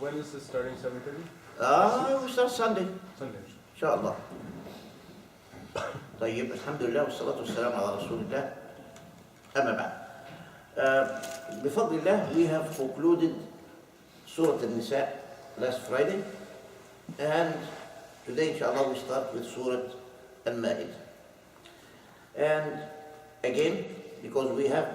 when is this starting? 7:30? We start Sunday. Sunday. Inshallah. طيب الحمد لله والصلاة والسلام على رسول الله. أما بعد. بفضل الله we have concluded Surah Al-Nisa last Friday, and today inshallah we start with Surah Al-Maeda. And again, because we have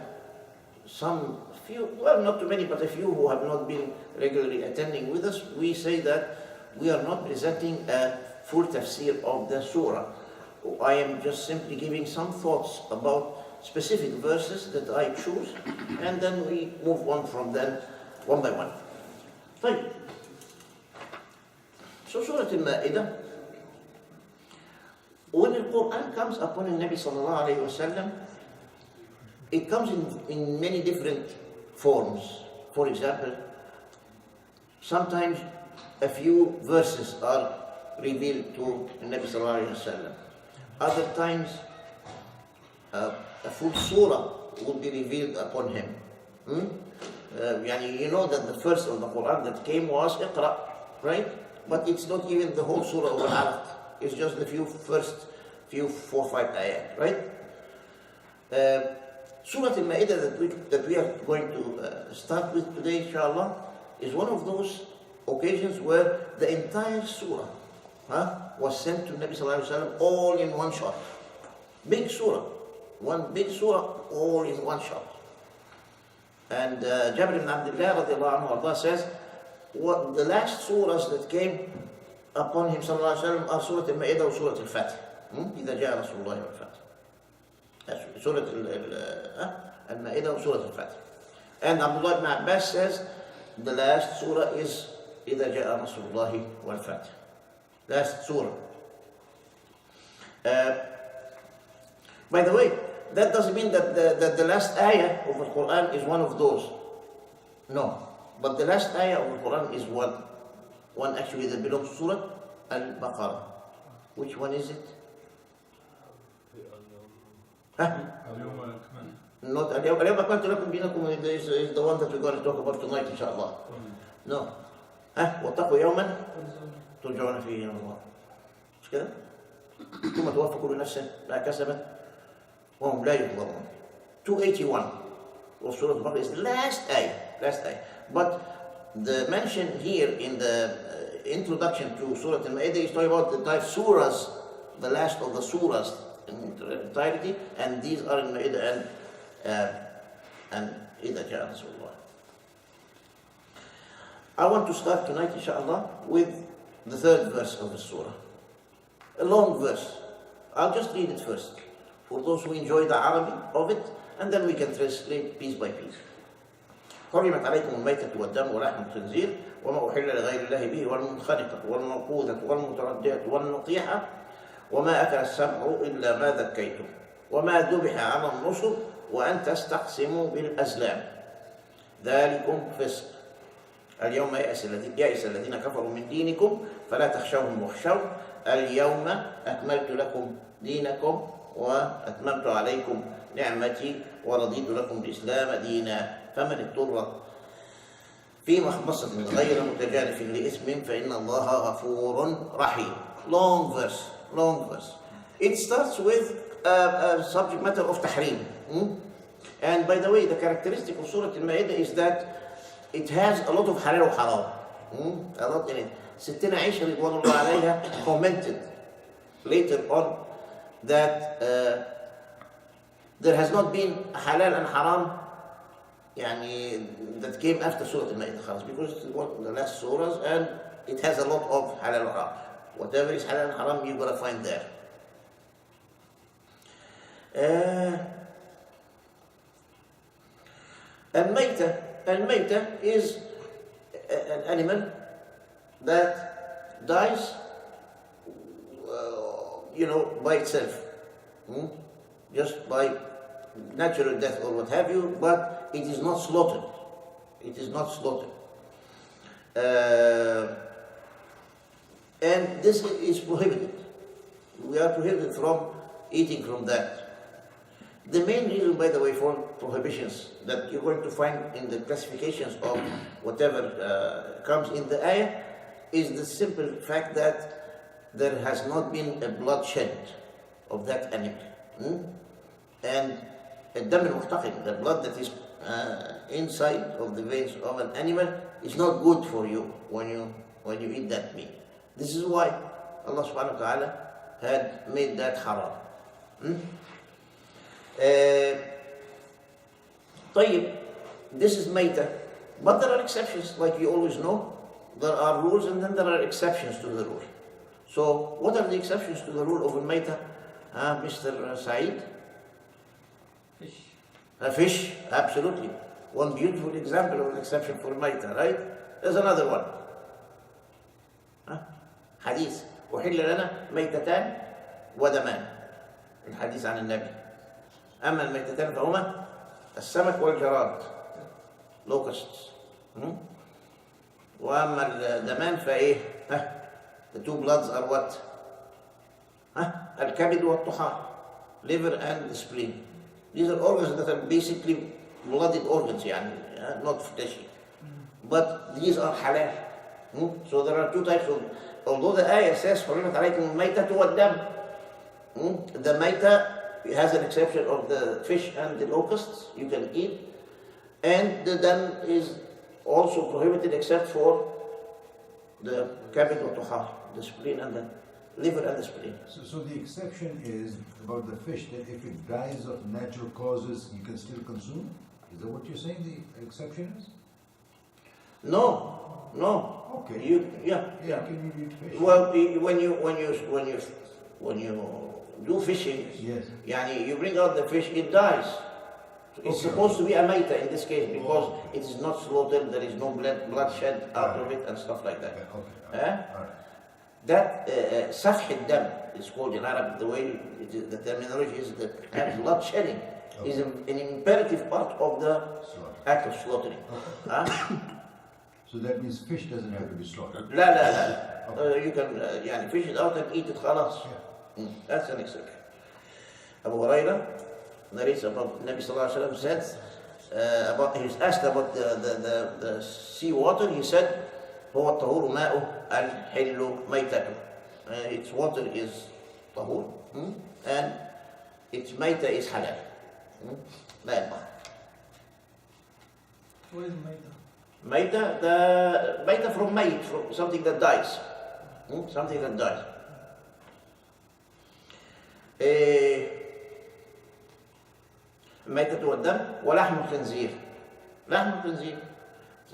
some few, well, not too many, but a few who have not been regularly attending with us, we say that we are not presenting a full tafsir of the surah. I am just simply giving some thoughts about specific verses that I choose, and then we move on from them one by one. طيب. So Surah Al-Maeda, when the Quran comes upon the Nabi sallallahu alayhi wa sallam, it comes in many different forms. For example, sometimes a few verses are revealed to the Nabi sallallahu alayhi wa sallam. Other times, a full surah will be revealed upon him. You know that the first of the Quran that came was Iqra, right? But it's not even the whole surah of Al-Alaq. It's just the first 4 or 5 ayat, right? Surah Al-Maeda that we are going to start with today, inshallah, is one of those occasions where the entire surah was sent to Nabi Sallallahu Alaihi Wasallam all in one shot. Big surah. One big surah all in one shot. And Jabir ibn Abdullah radiallahu anhu says, what the last surahs that came upon him sallallahu alaihi wasallam are Surah Al-Maeda and Surah Al-Fatih. إذا جاء رسول الله والفتح. Surah Al-Maeda and Surah Al-Fatih. And Abdullah ibn Abbas says, the last surah is إذا جاء رسول الله والفتح. Last surah. By the way, that doesn't mean that the last ayah of the Quran is one of those. No. But the last ayah of the Quran is one actually that belongs to Surah Al-Baqarah. Which one is it? Not اليوم أكملت لكم دينكم is the one that we're going to talk about tonight, inshallah. No. واتقوا يوما ترجعون فيه إلى الله. مش كده؟ ثم توفى كل نفس ما كسبت وهم لا يظلمون. 281 of Surah Al-Baqarah is the last ayah. But the mention here in the introduction to Surah Al-Maeda is talking about the entire surahs, the last of the surahs in entirety, and these are in Maeda and إذا جاء رسول الله. I want to start tonight, inshallah, with the third verse of the surah. A long verse. I'll just read it first, for those who enjoy the Arabic of it, and then we can translate piece by piece. حرمت عليكم الميتة والدم ولحم الخنزير وما أحل لغير الله به والمنخنقة والموقوذة والمتردية والنطيحة وما أكل السبع إلا ما ذكيتم وما ذبح على النصب وأن تستقسموا بالأزلام ذلكم فسق اليوم يئس الذين كفروا من دينكم فلا تخشوهم واخشون اليوم أكملت لكم دينكم وأتممت عليكم نعمتي ورضيت لكم الإسلام دينا فمن اضطر في مخمصة غير متجانف لإثم فإن الله غفور رحيم. Long verse. It starts with a subject matter of tahrim. And by the way, the characteristic of Surah Al-Maeda is that it has a lot of halal wa haram. A lot in it. Sittina Aisha radhiyallahu anha commented later on that there has not been halal and haram that came after Surah Al-Maeda because it's one of the last surahs and it has a lot of halal and haram. Whatever is halal and haram, you're going to find there. Al-Maita is an animal that dies, by itself. Just by natural death or what have you, but it is not slaughtered. And this is prohibited. We are prohibited from eating from that. The main reason, by the way, for prohibitions that you're going to find in the classifications of whatever comes in the ayah is the simple fact that there has not been a bloodshed of that animal. And الدم المحتقن, the blood that is inside of the veins of an animal, is not good for you when you eat that meat. This is why Allah subhanahu wa ta'ala had made that haram. طيب, this is maita, but there are exceptions, like you always know. There are rules and then there are exceptions to the rule. So what are the exceptions to the rule of maita, Mr. Saeed? Fish. Fish, absolutely. One beautiful example of an exception for maita, right? There's another one. حديث أحل لنا ميتتان ودمان. الحديث عن النبي. أما الميتتان فهما السمك والجراد. locusts. وأما الدمان فإيه؟ The two bloods are what? الكبد والطحال. Liver and the spleen. These are organs that are basically blooded organs, يعني, not fleshy. But these are halal. So there are two types of, although the ayah says حرمت عليكم الميتة والدم, the maita has an exception of the fish and the locusts you can eat, and the dam is also prohibited except for the kabid wa tuhar, the spleen and the liver and the spleen. So the exception is about the fish, that if it dies of natural causes, you can still consume? Is that what you're saying the exception is? No. Okay. Yeah. Can you eat fish? Well, when you do fishing, yes, yani you bring out the fish, it dies. It's Okay. supposed to be a maita in this case because it is not slaughtered, there is no bloodshed out of it and stuff like that. Okay. All right. That safh al-dam is called in Arabic, the way the terminology is that blood shedding is an imperative part of the act of slaughtering. So that means fish doesn't have to be slaughtered. لا. You can يعني fish it out and eat it خلاص. That's an exception. Abu Huraira narrates about Nabi sallallahu alaihi wasallam said about, he was asked about the sea water. He said هو الطهور ماءه الحل ميتته. Its water is طهور and its ميتة is halal. لا يبقى. What is maida? Maita, the maita from mayit, from something that dies. Something that dies. ميتة والدم ولحم الخنزير. لحم الخنزير.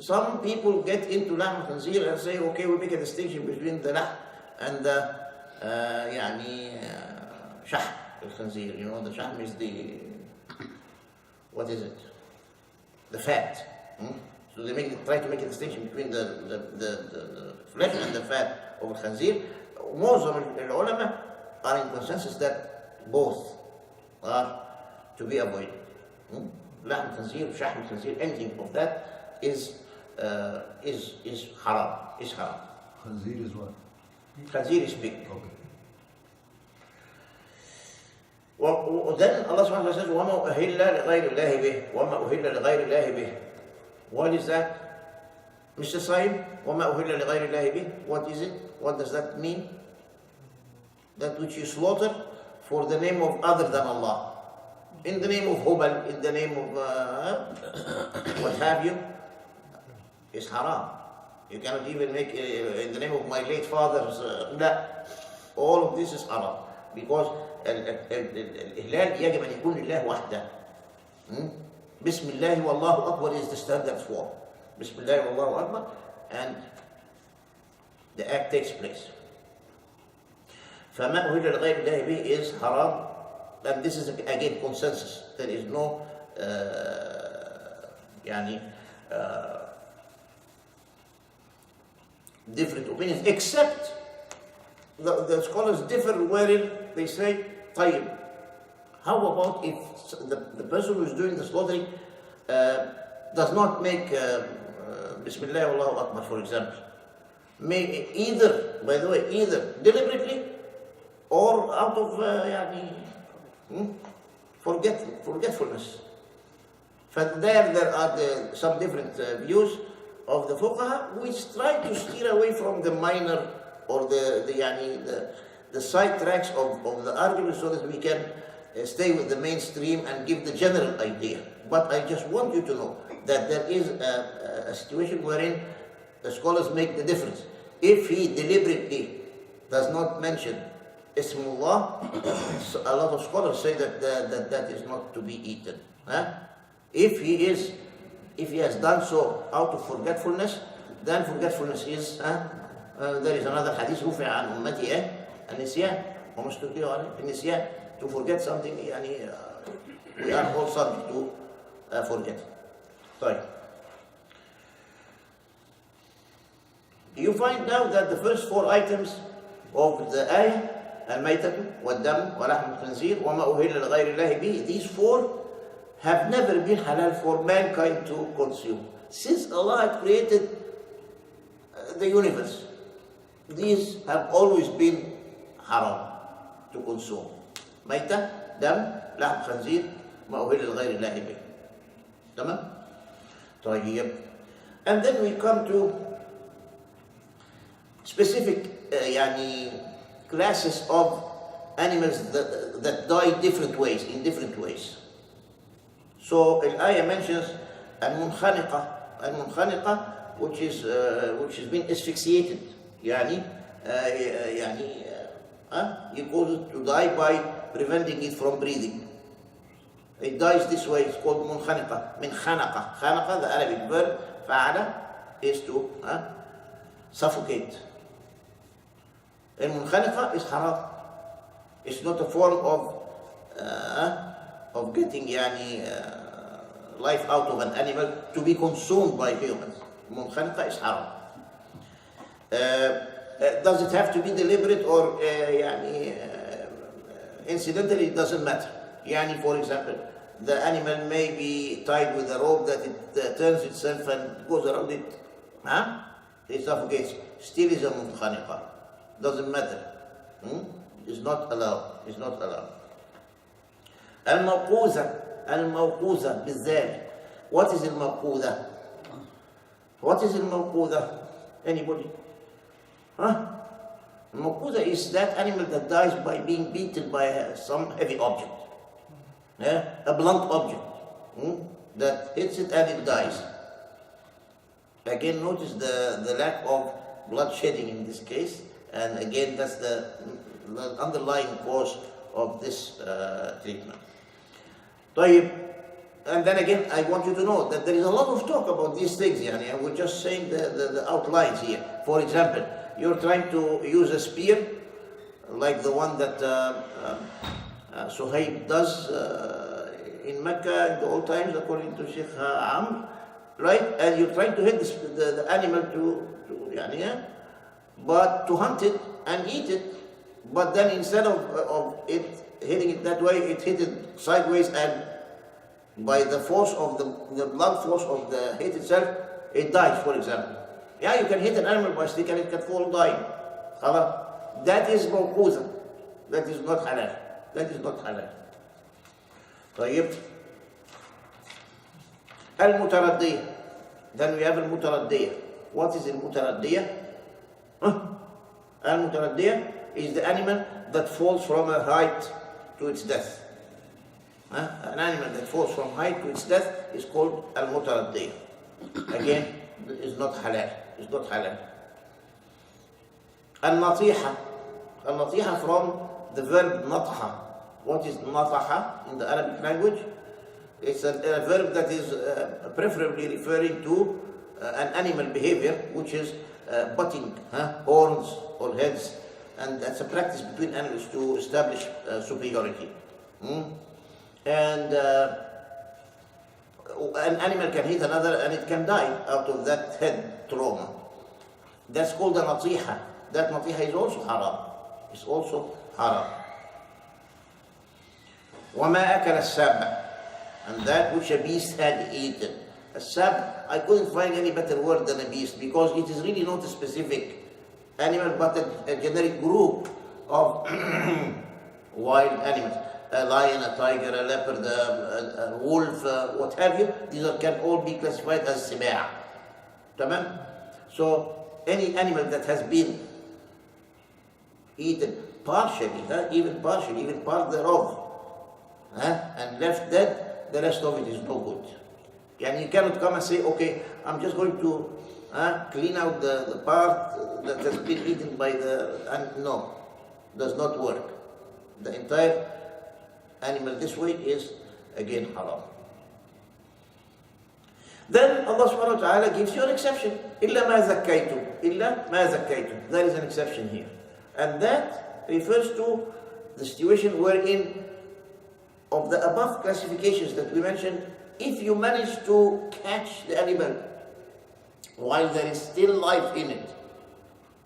Some people get into لحم الخنزير and say, okay, we make a distinction between the لحم and the يعني شحم الخنزير. You know, the شحم is the, what is it? The fat. So they try to make a distinction between the flesh and the fat of الخنزير. معظم العلماء are in consensus that both are to be avoided. لحم الخنزير, شحم الخنزير, anything of that is haram. Is haram. Khanzir is what? Khanzir is pig. Okay. Then Allah subhanahu wa ta'ala says, وَمَا أُهِلَّ لِغَيْرِ اللَّهِ بِهِ وَمَا أُهِلَّ لِغَيْرِ اللَّهِ بِهِ. What is that? Mr. Saim, وَمَا أُهِلَّ لِغَيْرِ اللَّهِ بِهِ. What is it? What does that mean? That which you slaughter for the name of other than Allah. In the name of Hubal, in the name of what have you, is haram. You cannot even make in the name of my late father's, all of this is haram. Because الإهلال يجب أن يكون لله وحده. بسم الله والله أكبر is the standard form. بسم الله والله أكبر, and the act takes place. فما أهل لغير الله به is haram, and this is again consensus. There is no different opinions, except the scholars differ wherein they say, طيب, how about if the person who is doing the slaughtering does not make Bismillah Allahu Akbar, for example, may either, by the way, either deliberately or out of forgetfulness. But there are some different views of the fuqaha which try to steer away from the minor or the side tracks of the argument so that we can stay with the mainstream and give the general idea. But I just want you to know that there is a situation wherein the scholars make the difference. If he deliberately does not mention Ismullah, a lot of scholars say that is not to be eaten. If he has done so out of forgetfulness, then forgetfulness is, there is another hadith, رفع عن أمتي النسيان وما استكرهوا عليه النسيان, to forget something, we are all subject to forget. Sorry. You find now that the first 4 items of the ayah, الميتة والدم ولحم الخنزير وما أهل لغير الله به, these 4 have never been halal for mankind to consume. Since Allah had created the universe, these have always been haram to consume. ميتة, دم, لحم خنزير, ما أهل لغير الله به. تمام؟ طيب. And then we come to specific classes of animals that die different ways, in different ways. So the ayah mentions al-munkhaniqa, which has been asphyxiated. You cause it to die by preventing it from breathing. It dies this way. It's called munkhaniqa. Min khanaqa. Khanaqa, the Arabic verb, fa'ala, is to suffocate. Al-munkhaniqa is haram. It's not a form of getting life out of an animal to be consumed by humans. Munkhaniqa is haram. Does it have to be deliberate or incidentally? It doesn't matter. For example, the animal may be tied with a rope that it turns itself and goes around it. It suffocates. Still is a munkhaniqa. Doesn't matter. It's not allowed. It's not allowed. Al-mawquza بالذال. What is al-mawquza? What is al-mawquza? Anybody? Al-mawquza is that animal that dies by being beaten by some heavy object. A blunt object that hits it and it dies. Again, notice the lack of blood shedding in this case, and again that's the underlying cause of this treatment. And then again, I want you to know that there is a lot of talk about these things, and we're just saying the outlines here. For example, you're trying to use a spear, like the one that Suhaib does in Mecca in the old times, according to Sheikh Amr, right? And you're trying to hit the animal but to hunt it and eat it. But then instead of it hitting it that way, it hit it sideways, and by the force of the blood force of the hit itself, it dies, for example. You can hit an animal by a stick and it can fall dying. That is mawquza. That is not halal. That is not halal. طيب. Al-mutaraddiyah. Then we have al-mutaraddiyah. What is al-mutaraddiyah? Al-mutaraddiyah is the animal that falls from a height to its death. An animal that falls from height to its death is called al-mutaraddiyah. Again, is not halal. It's not halal. Al-natiha. Al-natiha from the verb nataha. What is nataha in the Arabic language? It's a verb that is preferably referring to an animal behavior, which is butting horns or heads, and that's a practice between animals to establish superiority. And an animal can hit another and it can die out of that head trauma. That's called a natiha. That natiha is also haram. It's also haram. وَمَا أَكَلَ السَّبْعَ, and that which a beast had eaten. A sab, I couldn't find any better word than a beast, because it is really not a specific animal, but a generic group of wild animals. a lion, a tiger, a leopard, a wolf, what have you, these can all be classified as سباع. تمام? So any animal that has been eaten partially, even part thereof, and left dead, the rest of it is no good. And you cannot come and say, okay, I'm just going to clean out the part that has been eaten by and no, does not work. The entire animal this way is again haram. Then Allah subhanahu wa ta'ala gives you an exception. إِلَّا مَا زَكَّيْتُمْ. There is an exception here. And that refers to the situation wherein of the above classifications that we mentioned, if you manage to catch the animal while there is still life in it,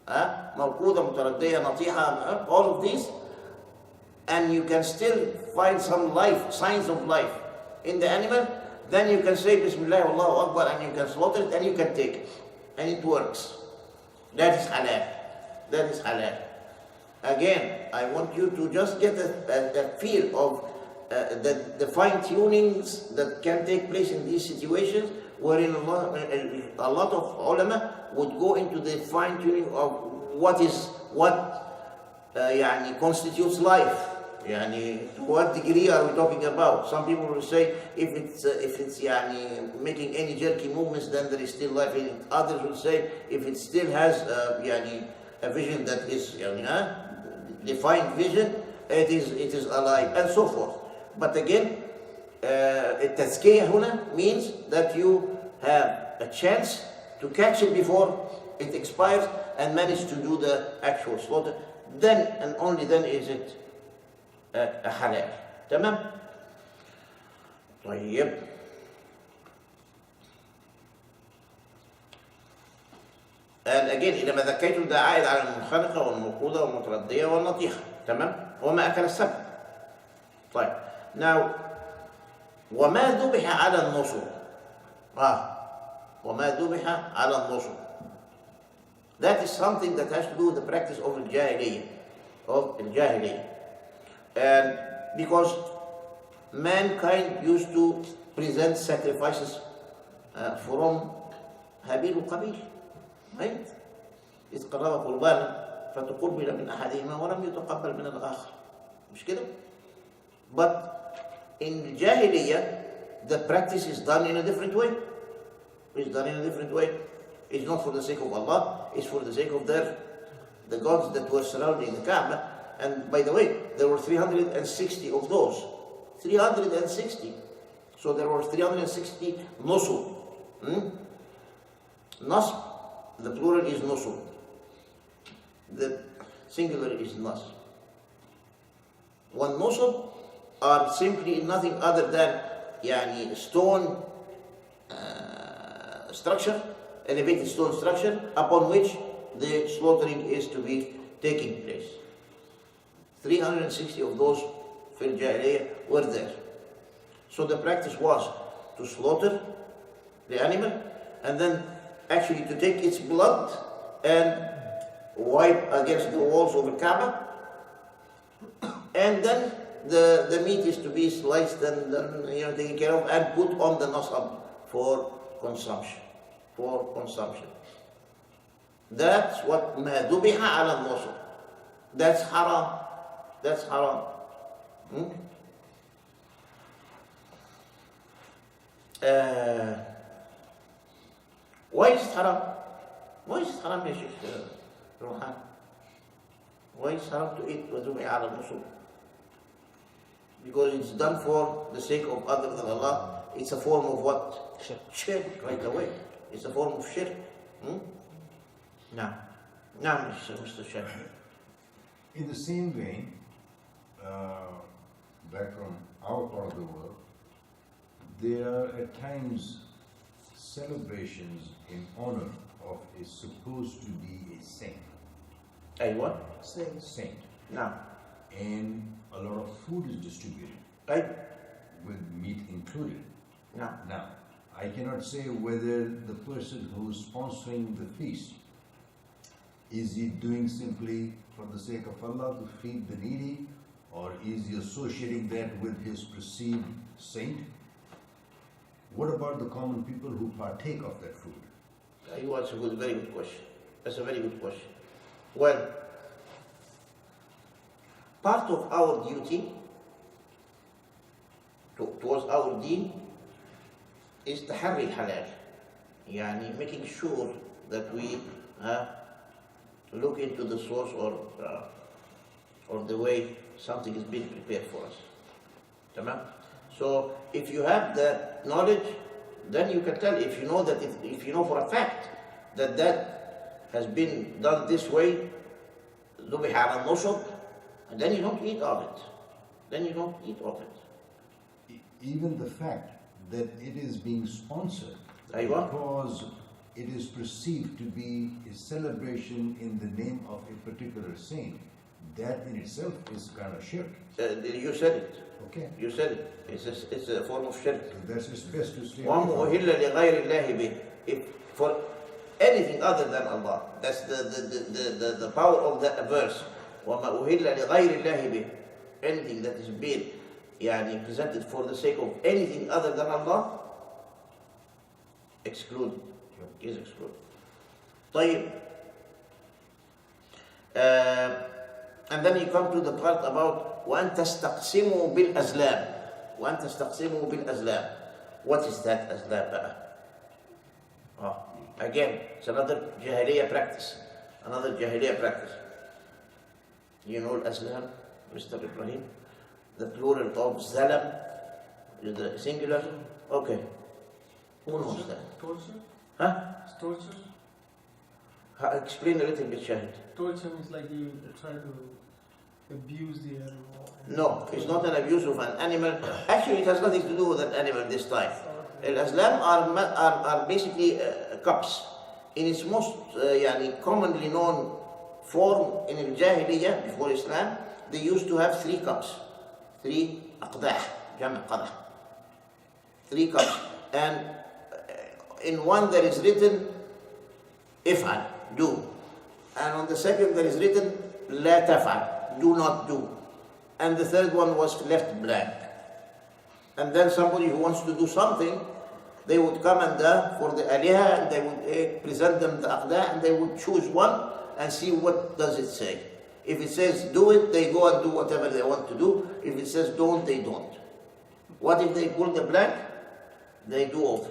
موقودة, متردية, نطيحة, all of these, and you can still find some life, signs of life in the animal, then you can say Bismillah, Allahu Akbar, and you can slaughter it and you can take it. And it works. That is halal. That is halal. Again, I want you to just get a feel of the fine-tunings that can take place in these situations, wherein a lot of ulama would go into the fine-tuning of what constitutes life. To what degree are we talking about? Some people will say if it's making any jerky movements, then there is still life in it. Others will say if it still has a vision that is defined vision, it is alive, and so forth. But again, التزكية هنا means that you have a chance to catch it before it expires and manage to do the actual slaughter. Then and only then is it حلال. تمام؟ طيب. And again إذا ما ذكيتم ده عائد على المنخنقة والموقودة والمتردية والنطيحة. تمام؟ وما أكل السبع. طيب. Now وما ذبح على النصب. وما ذبح على النصب. That is something that has to do with the practice of الجاهلية. And because mankind used to present sacrifices from هابيل وقابيل, right? إذ قرب قربانا فتقبل من أحدهما ولم يتقبل من الآخر. مش كده؟ But in Jahiliyyah, the practice is done in a different way. It's done in a different way. It's not for the sake of Allah, it's for the sake of the gods that were surrounding the Kaaba. And by the way, there were 360 of those. 360. So there were 360 nusub. Nasb, the plural is nusub. The singular is nasb. One nusub are simply nothing other than stone structure, elevated stone structure, upon which the slaughtering is to be taking place. 360 of those fil Jahiliyyah were there. So the practice was to slaughter the animal and then actually to take its blood and wipe against the walls of the Kaaba, and then the meat is to be sliced and taken care of and put on the nasab for consumption. That's what ما ذبح على النصب. That's haram. That's haram. Why is it haram? Why is it haram, ya Sheikh Rohan? Why is it haram to eat وذبح على النصب? Because it's done for the sake of other than Allah. It's a form of what? Shirk, right away. It's a form of shirk. No, Mr. Sheikh. In the same vein, back from our part of the world, there are at times celebrations in honor of a supposed to be a saint. A what? Saint. No. And a lot of food is distributed. Right? With meat included. No. Now, I cannot say whether the person who is sponsoring the feast, is he doing simply for the sake of Allah to feed the needy, Or is he associating that with his perceived saint? What about the common people who partake of that food? That's a very good question. That's a very good question. Well, part of our duty towards our deen is تحري الحلال. يعني making sure that we look into the source or the way something is being prepared for us. تمام? So if you have that knowledge, then you can tell. If you know that, if you know for a fact that that has been done this way, ذبح على النصب, then you don't eat of it. Then you don't eat of it. Even the fact that it is being sponsored أيوة. because it is perceived to be a celebration in the name of a particular saint, that in itself is kind of shirk. You said it. Okay. You said it. It's a form of shirk. So that's it's best to stay وَمَا away from it. أُهِلَّ لِغَيْرِ اللَّهِ بِهِ. If for anything other than Allah, that's the power of that verse. وَمَا أُهِلَّ لِغَيْرِ اللَّهِ بِهِ. Anything that is being presented for the sake of anything other than Allah, excluded. Is excluded. طيب. And then you come to the part about وَأَن تَسْتَقْسِمُوا بِالْأَزْلَامِ. وَأَن تَسْتَقْسِمُوا بِالْأَزْلَامِ. What is that أزلام بقى? Again, it's another Jahiliyyah practice. Another Jahiliyyah practice. You know Al-Azlam, Mr. Ibrahim? The plural of Zalam is the singular? Okay. Who knows that? Torture? Huh? It's torture? Explain a little bit, Shahid. Torture means like you try to abuse the animal. No, it's not an abuse of an animal. Actually, it has nothing to do with an animal this time. Al-Azlam are basically cups. In its most commonly known form in Al-Jahiliyyah, before Islam, they used to have 3 cups. 3 أقداح, جمع قدح. 3 cups. And in one there is written, if'al, do. And on the second there is written, la taf'al, do not do. And the third one was left blank. And then somebody who wants to do something, they would come and for the aliha, and they would present them the aqdah, and they would choose one and see what does it say. If it says do it, they go and do whatever they want to do. If it says don't, they don't. What if they pull the blank? They do over.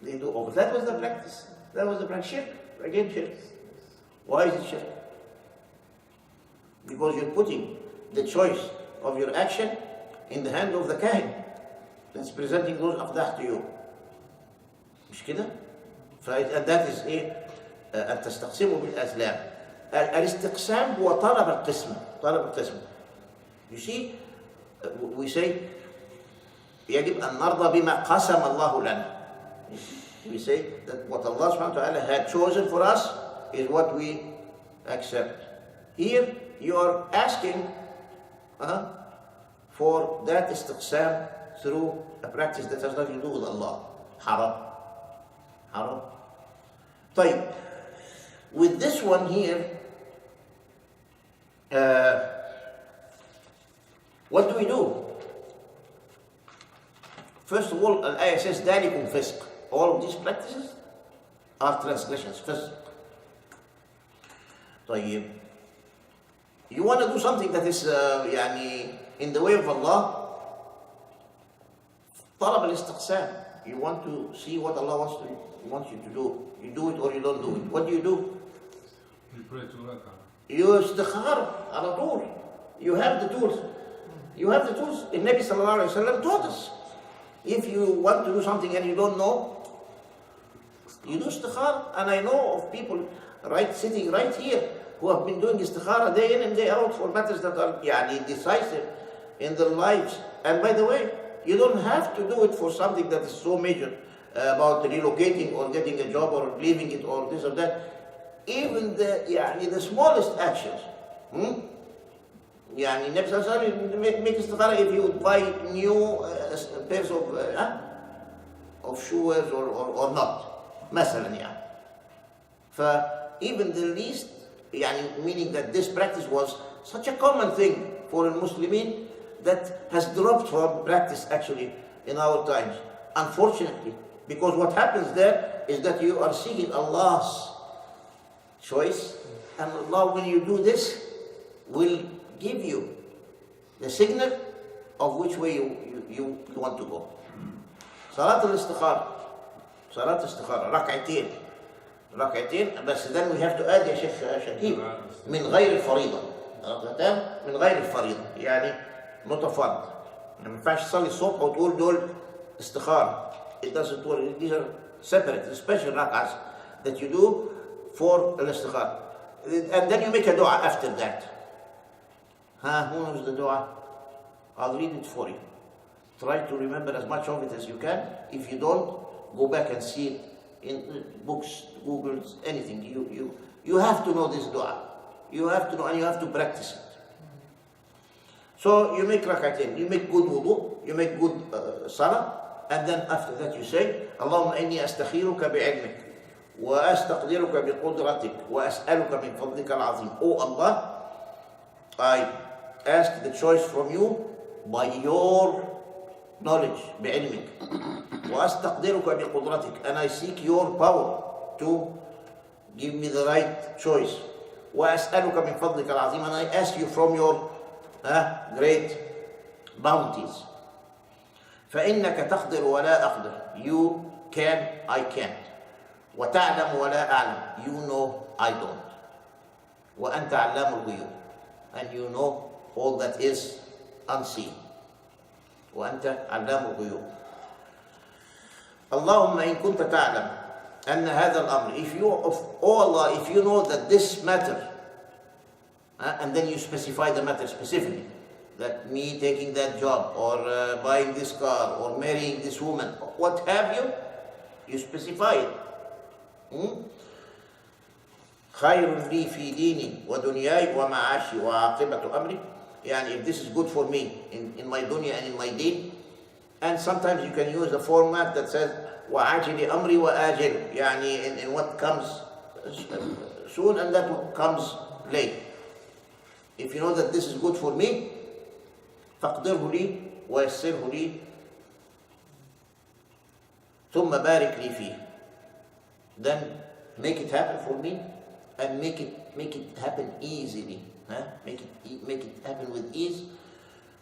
They do over. That was the practice. That was the practice. Shirk. Again, shirk. Why is it shirk? Because you're putting the choice of your action in the hand of the kahin that's presenting those aqdah to you. مش كده؟ and that is أن تستقسموا بالأزلام. الاستقسام هو طلب القسمة. طلب القسمة. You see, we say يجب أن نرضى بما قسم الله لنا. We say that what Allah subhanahu wa ta'ala had chosen for us is what we accept. Here you are asking for that istiqsam through a practice that has nothing to do with Allah. Haram. Haram. طيب. With this one here, what do we do? First of all, Al-Ayah says, ذَلِكُمْ فِسْقٌ. All of these practices are transgressions, فسق. طيب. You want to do something that is in the way of Allah, طلب الاستقسام. You want to see what Allah wants you to do. You do it or you don't do it. What do? You pray to Raqqa. You istikhar على طول. You have the tools. You have the tools. The Nabi sallallahu alayhi wa sallam taught us. If you want to do something and you don't know, you do istikhar. And I know of people sitting right here who have been doing istikhara day in and day out for matters that are decisive in their lives. And by the way, you don't have to do it for something that is so major about relocating or getting a job or leaving it or this or that. Even the smallest actions. Nabi sallallahu alayhi wa sallam make istikhara if you would buy new pairs of shoes or not. مثلا even the least, meaning that this practice was such a common thing for Muslimin that has dropped from practice actually in our times, unfortunately. Because what happens there is that you are seeking Allah's choice, and Allah, when you do this, will give you the signal of which way you want to go. Salat al-istikhara. Salat al-istikhara. ركعتين بس then we have to add يا شيخ شكيب من غير الفريضة. ركعتين من غير الفريضة يعني متفرد. ما ينفعش تصلي الصبح وتقول دول استخارة. It doesn't work. These are separate, special rak'ahs that you do for al-istikhara. And then you make a dua after that. Who knows the dua? I'll read it for you. Try to remember as much of it as you can. If you don't, go back and see it in books, Google, anything. You have to know this dua. You have to know, and you have to practice it. So you make rak'atain, you make good wudu, you make good salah, and then after that you say, Allahumma inni astakhiruka bi'ilmik, wa astaqdiruka biqudratik, wa as'aluka min fadlika al-azim. Oh Allah, I ask the choice from you by your knowledge, bi'ilmik, wa astaqdiruka biqudratik, and I seek your power to give me the right choice. Wa as'aluka min fadlika al-azim, and I ask you from your great bounties. فإنك تقدر ولا أقدر. You can, I can't. وتعلم ولا أعلم. You know, I don't. وأنت علام الغيوب. And you know all that is unseen. وأنت علام الغيوب. اللهم إن كنت تعلم أن هذا الأمر. If you, oh Allah, if you know that this matter, and then you specify the matter specifically, that me taking that job, or buying this car, or marrying this woman, what have you, you specify it. خير لي في ديني ودنياي ومعاشي وعاقبة أمري. يعني if this is good for me in my dunya and in my deen. And sometimes you can use a format that says وعاجل أمري وآجل, يعني in what comes soon and that what comes late. If you know that this is good for me, فاقدره لي ويسره لي ثم بارك لي فيه. Then make it happen for me and make it happen easily. Make it happen with ease.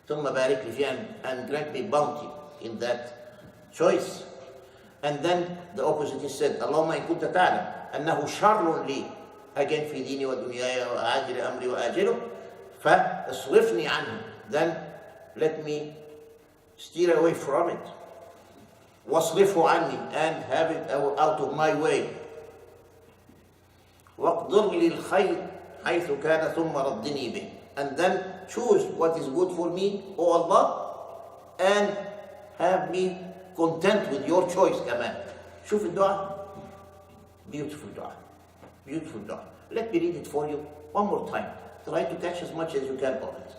ثم بارك لي فيه, and grant me bounty in that choice. And then the opposite is said, اللهم إن كنت تعلم أنه شر لي, again في ديني ودنياي وعاجل أمري وآجله, فاصرفني عنه, then let me steer away from it. واصرفه عني, and have it out of my way. واقدر لي الخير حيث كان ثم ردني به, and then choose what is good for me, O Allah, and have me content with your choice كمان. شوف الدعاء, beautiful dua, beautiful dua. Let me read it for you one more time. Try to catch as much as you can of it.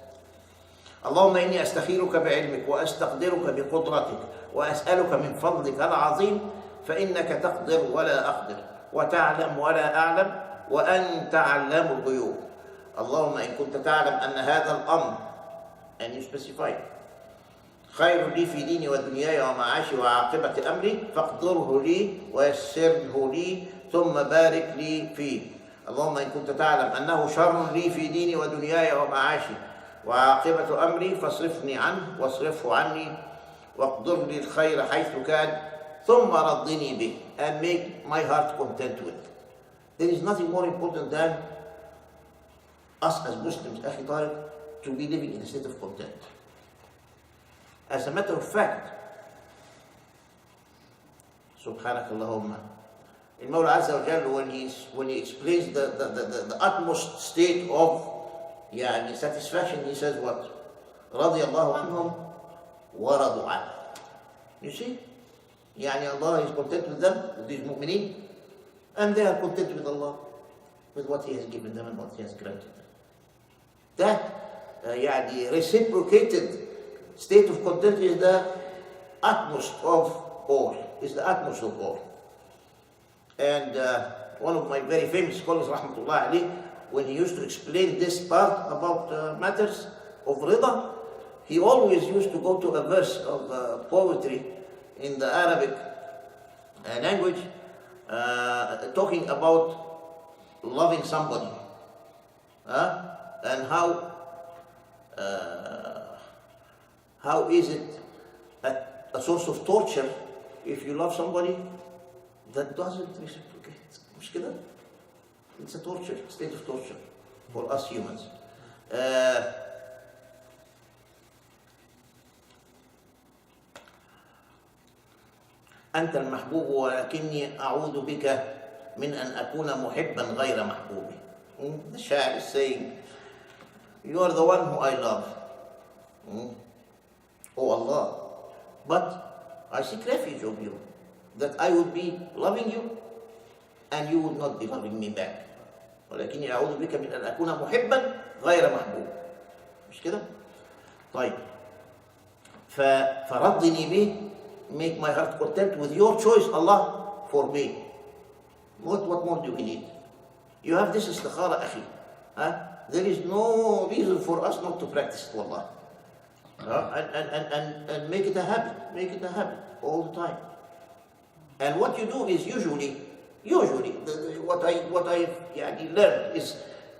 اللهم إني أستخيرك بعلمك وأستقدرك بقدرتك وأسألك من فضلك العظيم فإنك تقدر ولا أقدر وتعلم ولا أعلم وأنت علام الغيوب. اللهم إن كنت تعلم أن هذا الأمر, and you specify, خير لي في ديني ودنياي ومعاشي وعاقبة أمري فاقدره لي ويسره لي ثم بارك لي فيه. اللهم إن كنت تعلم أنه شر لي في ديني ودنياي ومعاشي وعاقبة أمري فاصرفني عنه واصرفه عني واقدر لي الخير حيث كان ثم ردني به, and make my heart content with it. There is nothing more important than us as Muslims, أخي طارق, to be living in a state of content. As a matter of fact, سبحانك اللهم, المولى عز وجل, when he explains the utmost state of يعني satisfaction, he says what? رضي الله عنهم ورضوا عنه. You see? يعني Allah is content with them, with these mu'mineen, and they are content with Allah, with what He has given them and what He has granted them. That يعني reciprocated state of content is the utmost of all. Is the utmost of all. And one of my very famous scholars, rahmatullah alayh, when he used to explain this part about matters, of rida, he always used to go to a verse of poetry in the Arabic language, talking about loving somebody, and how is it a source of torture if you love somebody that doesn't reciprocate. مش كده? It's a torture, state of torture for us humans. أنت المحبوب ولكني أعوذ بك من أن أكون محبا غير محبوب. The shair is saying, you are the one who I love. Oh Allah, but I seek refuge of you, that I would be loving you and you would not be loving me back. ولكني أعوذ بك من أن أكون محبا غير محبوب. مش كده؟ طيب. فرضني به, make my heart content with your choice, Allah, for me. What more do we need? You have this istikhara, akhi. There is no reason for us not to practice it, wallah. And make it a habit all the time. And what you do is usually what I learned is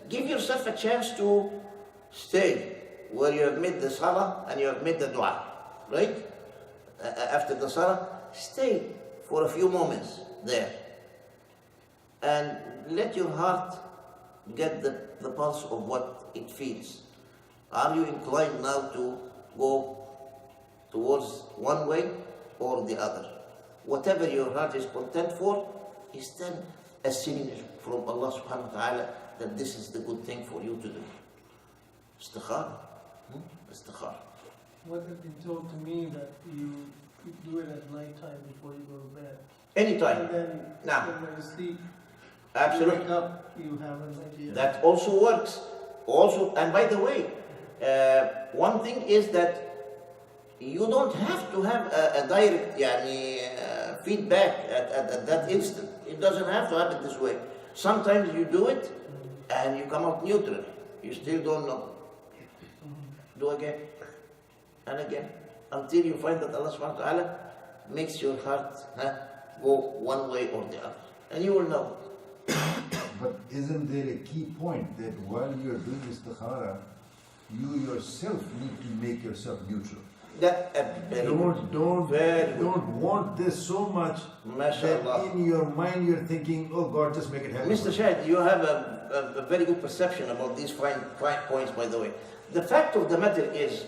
give yourself a chance to stay where you have made the salah and you have made the dua, right? After the salah, stay for a few moments there and let your heart get the pulse of what it feels. Are you inclined now to go towards one way or the other? Whatever your heart is content for is then a signal from Allah subhanahu wa ta'ala that this is the good thing for you to do. Istikhara. Istikhara. What has been told to me that you do it at night time before you go to bed. Anytime. And then when you sleep, Absolutely. you wake up, you have an idea. That also works. Also, and by the way, one thing is that you don't have to have a direct feedback at that instant. It doesn't have to happen this way. Sometimes you do it and you come out neutral. You still don't know. Do again and again until you find that Allah subhanahu wa ta'ala makes your heart go one way or the other. And you will know. But isn't there a key point that while you are doing istikhara, you yourself need to make yourself neutral? Don't want this so much that in your mind you're thinking, oh God, just make it happen. Mr. Shahid, you have a very good perception about these fine points, by the way. The fact of the matter is,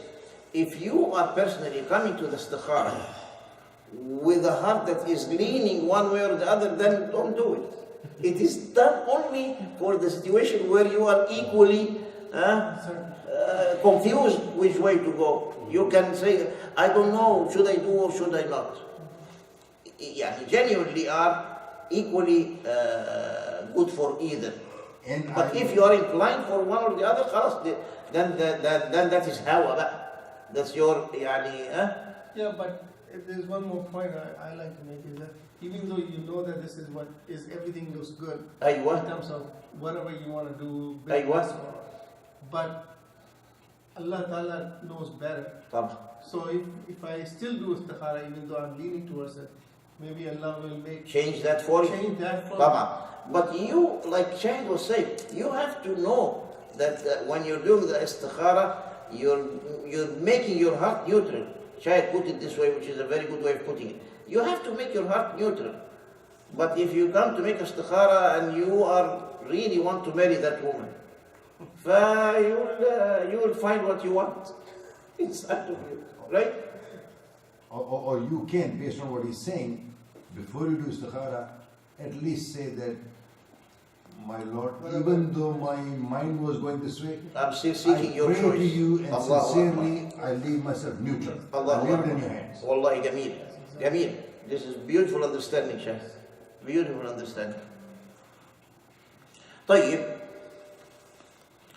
if you are personally coming to the istikhara with a heart that is leaning one way or the other, then don't do it. It is done only for the situation where you are equally confused which way to go. You can say, I don't know, should I do or should I not? Genuinely are equally good for either. But if you are inclined for one or the other, then that is hawa. That's your, Yeah, but if there's one more point I like to make is that even though you know that this is what is, everything looks good in terms of whatever you want to do, business but Allah Ta'ala knows better. So if I still do istikhara, even though I'm leaning towards it, maybe Allah will change that for you. But you, like Shahid was saying, you have to know that when you're doing the istikhara, you're making your heart neutral. Shahid put it this way, which is a very good way of putting it. You have to make your heart neutral. But if you come to make istikhara and you really want to marry that woman, you will find what you want inside of you, right? Or you can, based on what he's saying, before you do istikhara, at least say that, my Lord, even though my mind was going this way, I'm still seeking your choice. I pray to you and sincerely I leave myself neutral. I leave it in your hands. Wallahi Jameel. Jameel. This is beautiful understanding, Shaykh. Beautiful understanding. طيب.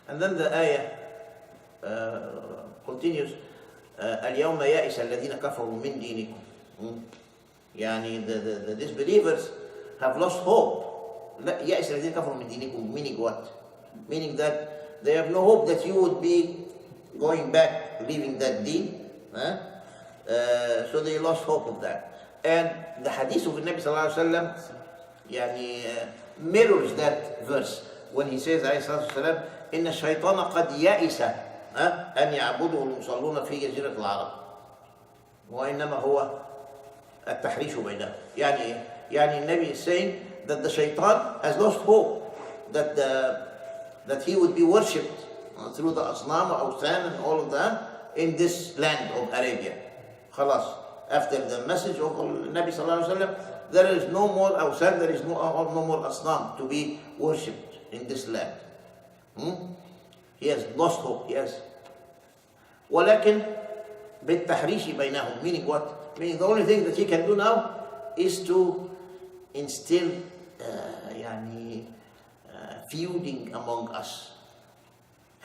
And then the ayah continues. اليوم يائس الذين كفروا من دينكم. The disbelievers have lost hope. يائس الذين كفروا من دينكم, meaning what? Meaning that they have no hope that you would be going back, leaving that deen. So they lost hope of that. And the hadith of the Nabi sallallahu alaihi wasallam mirrors that verse when he says عليه الصلاة والسلام إن الشيطان قد يئس أن يعبده المصلون في جزيرة العرب وإنما هو التحريش بينهم. يعني النبي is saying that the shaitan has lost hope that he would be worshipped through the asnam or awthan and all of that in this land of Arabia. خلاص. After the message of Nabi sallallahu alaihi wasallam, there is no more awthan, there is no more asnam to be worshipped in this land. He has lost hope, yes. ولكن بالتحريش بينهم, meaning what? Meaning the only thing that he can do now is to instill feuding among us.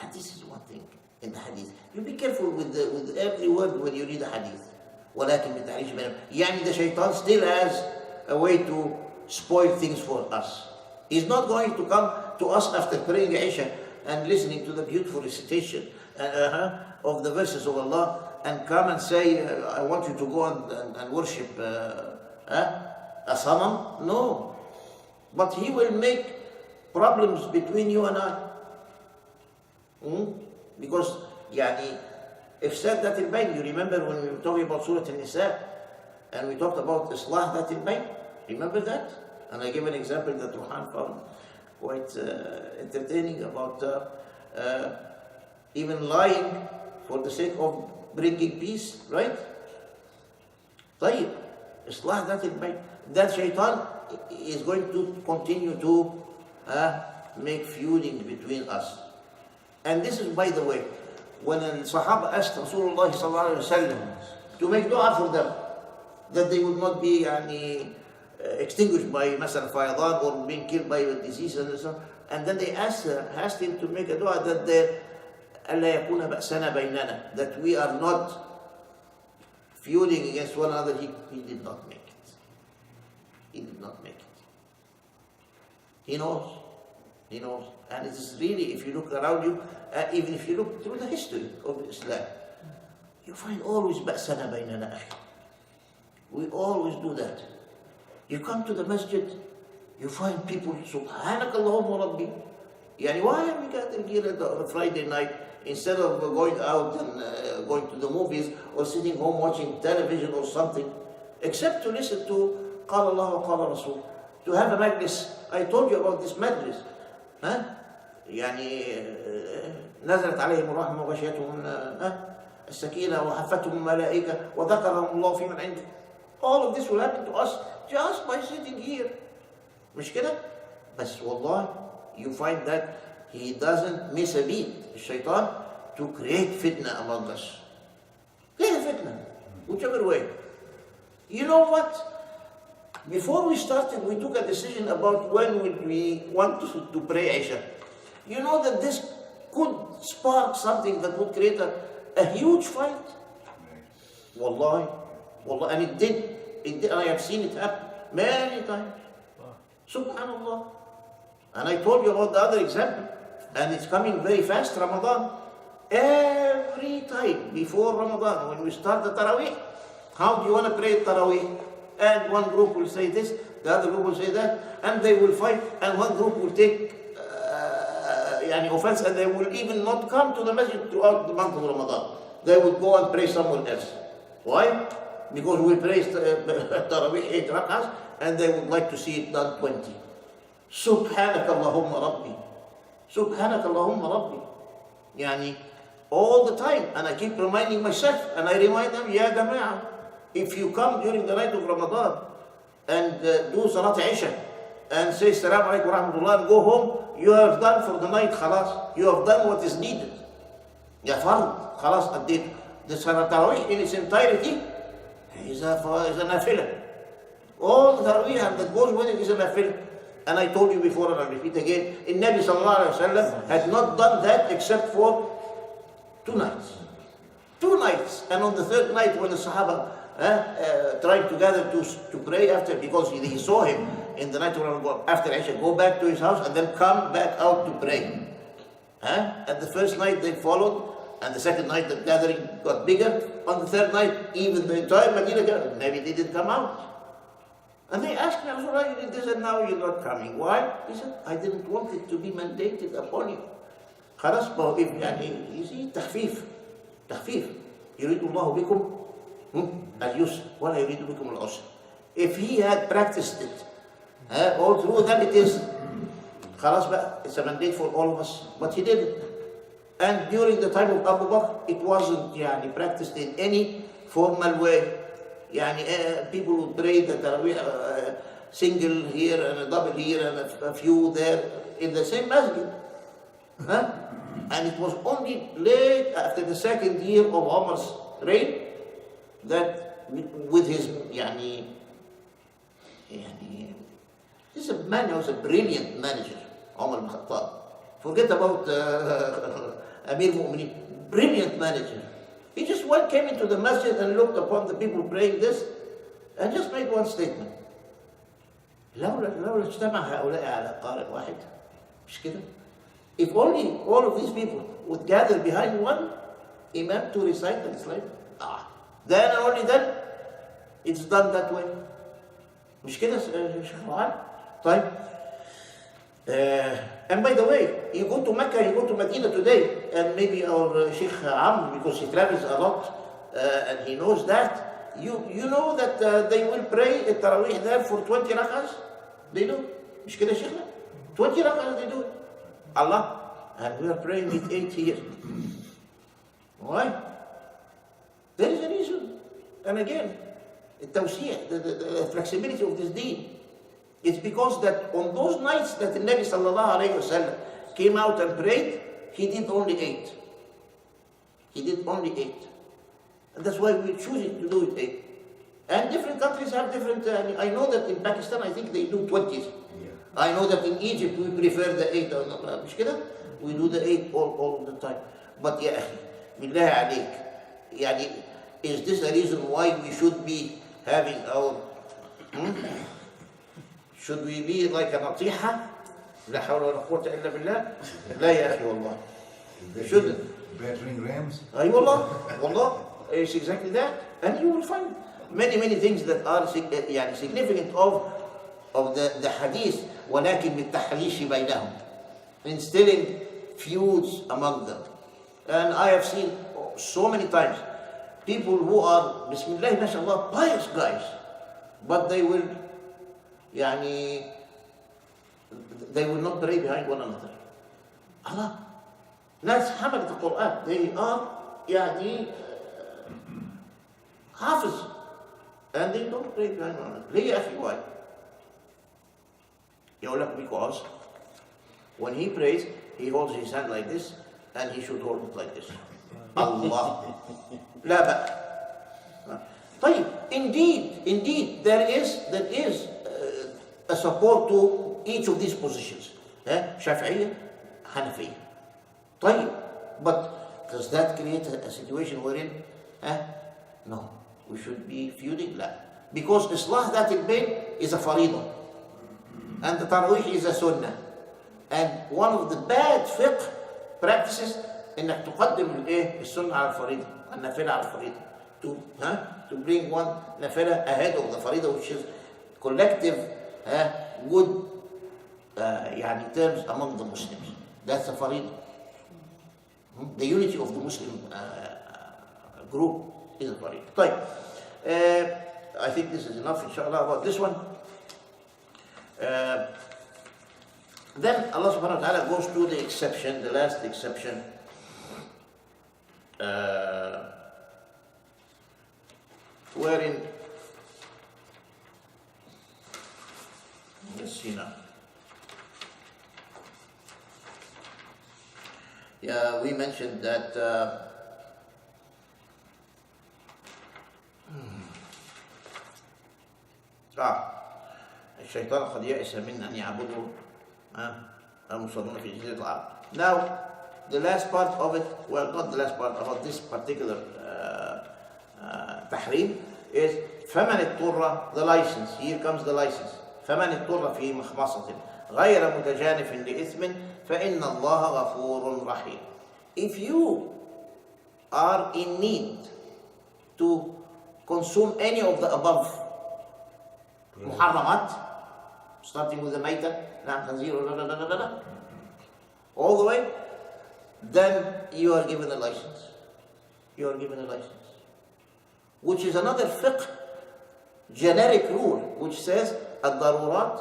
And this is one thing in the hadith. You be careful with every word when you read the hadith. ولكن بالتحريش بينهم. The shaitan still has a way to spoil things for us. He's not going to come to us after praying Isha and listening to the beautiful recitation of the verses of Allah and come and say, I want you to go and worship a sanam. No. But he will make problems between you and I. Because إفساد ذات البين. You remember when we were talking about Surah Al-Nisa and we talked about Islah ذات البين? Remember that? And I gave an example that Ruhan found quite entertaining about even lying for the sake of bringing peace, right? طيب, Islah ذات البين. That shaitan is going to continue to make feuding between us. And this is, by the way, when the Sahaba asked Rasulullah sallallahu alaihi wasallam to make dua for them, that they would not be extinguished by مثلا فيضان or being killed by a disease and so on. And then they asked him to make a dua that ألا يكون بأسنا بيننا, that we are not feuding against one another. He did not make it. He did not make it. He knows. He knows. And it is really, if you look around you, even if you look through the history of Islam, you find always بأسنا بيننا أخي. We always do that. You come to the masjid, you find people, Subhanak Allahumma Rabbi. Why are we gathering here on a Friday night instead of going out and going to the movies or sitting home watching television or something, except to listen to قال الله وقال رسول, to have a majlis. I told you about this majlis. نزلت عليهم الرحمة وغشيتهم السكينة وحفتهم الملائكة وذكرهم الله في من عنده. All of this will happen to us just by sitting here. مش كده؟ بس والله you find that he doesn't miss a beat, الشيطان, to create fitna among us. Create fitna, whichever way. You know what? Before we started, we took a decision about when we want to pray Isha. You know that this could spark something that would create a huge fight. Wallahi. And it did. And I have seen it happen many times. Subhanallah. And I told you about the other example. And it's coming very fast, Ramadan. Every time before Ramadan, when we start the Taraweeh, how do you want to pray Taraweeh? And one group will say this, the other group will say that, and they will fight, and one group will take offense, and they will even not come to the masjid throughout the month of Ramadan. They will go and pray somewhere else. Why? Because we pray Taraweeh 8 rak'ahs, and they would like to see it done 20. Subhanak Allahumma Rabbi. Subhanak Allahumma Rabbi. All the time, and I keep reminding myself, and I remind them, Ya Jama'ah, if you come during the night of Ramadan and do Salat Isha and say Assalamu alaikum wa rahmatullah and go home, you have done for the night, khalas. You have done what is needed. Ya fard, khalas, addit. The Salat Tarawih in its entirety is a nafilah. All the Tarawih that goes with it is a nafilah. And I told you before, and I'll repeat again, Nabi sallallahu alayhi wa sallam had not done that except for 2 nights. 2 nights. And on the 3rd night when the Sahaba tried to gather to pray after, because he saw him in the night of Ramadan, after Isha, go back to his house and then come back out to pray. And the first night they followed And the second night the gathering got bigger. On the third night, even the entire Medina gathered. Maybe they didn't come out. And they asked me, Rasulullah, you did this and now you're not coming. Why? He said, I didn't want it to be mandated upon you. خلاص ما هو يعني you see تخفيف يريد الله بكم اليسر ولا يريد بكم العسر. If he had practiced it all through, then it is خلاص بقى, it's a mandate for all of us. But he didn't. And during the time of Abu Bakr, it wasn't يعني practiced in any formal way. يعني people would pray the Tarawih single here and a double here and a few there in the same masjid. And it was only late after the second year of Umar's reign that with his he's a man who was a brilliant manager, Umar ibn Khattab. Forget about Amir Mu'mineen, brilliant manager. He just came into the masjid and looked upon the people praying this and just made one statement. لولا اجتمع هؤلاء على قارئ واحد. مش كده? If only all of these people would gather behind one imam to recite the Islam, then and only then it's done that way. مش كده شيخ معاذ؟ طيب. And by the way, you go to Mecca, you go to Medina today, and maybe our Sheikh Amr, because he travels a lot, and he knows that, you know that they will pray at Tarawih there for 20 rakahs? They do. مش كده شيخنا? 20 rakahs they do it. Allah, and we are praying with 8 here. Why? There is a reason. And again, the flexibility of this deen. It's because that on those nights that the Nabi sallallahu alayhi wasallam came out and prayed, he did only 8. He did only 8. And that's why we're choosing to do it 8. And different countries have different, I know that in Pakistan, I think they do 20s. Yeah. I know that in Egypt, we prefer the 8. مش كده? We do the 8 all the time. But يا أخي, بالله عليك, يعني, is this a reason why we should be having our... Should we be like a natiha? لا حول ولا قوة إلا بالله. لا يا أخي والله. Shouldn't. Battering rams? أي والله. It's exactly that. And you will find many things that are يعني significant of the hadith, ولكن بالتحريش بينهم. Instilling feuds among them. And I have seen so many times people who are, Bismillah, mashallah, pious guys, but they will not pray behind one another. Allah, ناس حملت القرآن, they are حافظ, and they don't pray behind one another. ليه يا أخي why? يقول لك because when he prays, he holds his hand like this, and he should hold it like this. Allah. لا بأ. طيب, indeed, there is a support to each of these positions. Shafi'iyya, Hanafiyya. طيب, but does that create a situation wherein, no, we should be feuding? لا. Because Islah that al-Bayn is a faridah, and the Tarawih is a sunnah. And one of the bad fiqh practices انك تقدم السنة على الفريضة, النافلة على الفريضة, to bring one nafila ahead of the faridah, which is collective good terms among the Muslims. That's the faridah. The unity of the Muslim group is a faridah. طيب, I think this is enough inshallah about this one. Then Allah subhanahu wa ta'ala goes to the exception, the last exception, wherein, let's see now. We mentioned that الشيطان قد يئس من أن يعبدوا المصلون في جزيرة العرب. Now, the last part of it, well, not the last part, about this particular tahrim is فمن اضطر, the license, here comes the license. فمن اضطر في مخمصة غير متجانف لإثم فإن الله غفور رحيم. If you are in need to consume any of the above muharramat, starting with the maita, all the way, then you are given a license. You are given a license. Which is another fiqh generic rule which says الضرورات